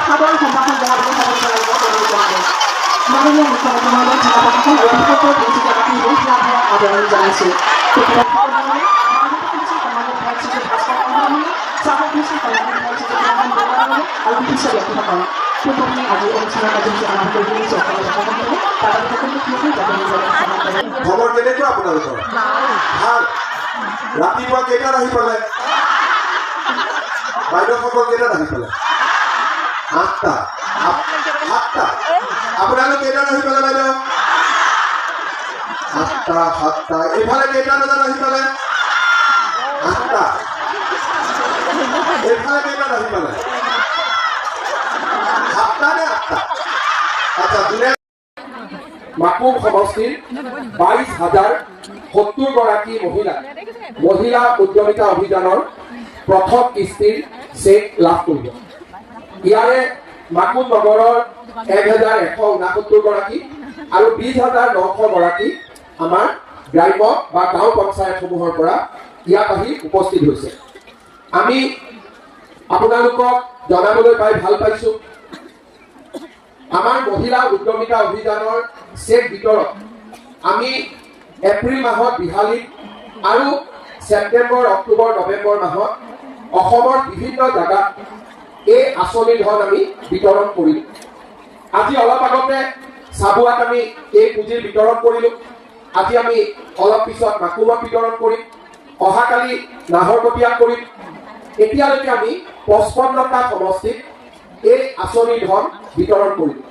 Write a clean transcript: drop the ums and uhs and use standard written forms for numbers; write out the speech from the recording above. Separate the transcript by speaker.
Speaker 1: সাদৰ সম্ভাষণ জনাবলৈ সমাজৰ মাননীয় মুখ্যমন্ত্ৰী মহোদয় জিলা প্ৰশাসন আৰু বিশেষকৈ তিনিচুকীয়াবাসী হৃদয়ৰ আদৰণি জনাইছোঁ। আৰু বিশিষ্ট ব্যক্তিসকল পূৰ্বতে আজি অনুষ্ঠানৰ কাৰ্যসূচী আৰম্ভ কৰিবলৈ
Speaker 2: খবৰ কেনেকুৱা আপোনালোকৰ? ভাল। ৰাতিপুৱা কেইটাত আহি পালে? বাইদেউসকল কেইটাত আহি পালে? 8টা 7টা। আপোনালোক কেইটাত আহি পালে বাইদেউ? 8টা 7টা। এইফালে কেইটা বজাত আহি পালে? 8টা। এইফালে কেইটাত আহি পালে? 7টা নে 8টা? আচ্ছা, যোনে মাকুম সমষ্টিৰ 22,070 গৰাকী মহিলা উদ্যমিতা অভিযানৰ প্ৰথম কিস্তিৰ চেক লাভ কৰিব। ইয়াৰে মাকুম নগৰৰ 1,169 গৰাকী আৰু 20,900 গৰাকী আমাৰ গ্ৰাম্য বা গাঁও পঞ্চায়তসমূহৰ পৰা ইয়াত আহি উপস্থিত হৈছে। আমি আপোনালোকক জনাবলৈ পাই ভাল পাইছোঁ, আমাৰ মহিলা উদ্যমিতা অভিযানৰ চেক ভিতৰত আমি এপ্ৰিল মাহত বিহালীত আৰু ছেপ্টেম্বৰ অক্টোবৰ নৱেম্বৰ মাহত অসমৰ বিভিন্ন জাগাত এই আঁচনিৰ ধন আমি বিতৰণ কৰিলোঁ। আজি অলপ আগতে চাবুৱাত আমি এই পুঁজিৰ বিতৰণ কৰিলোঁ। আজি আমি অলপ পিছত মাকুমত বিতৰণ কৰিম, অহাকালি নাহৰকটীয়াত কৰিম। এতিয়ালৈকে আমি 55টা সমষ্টিত এই আঁচনিৰ ধন বিতৰণ কৰিলোঁ।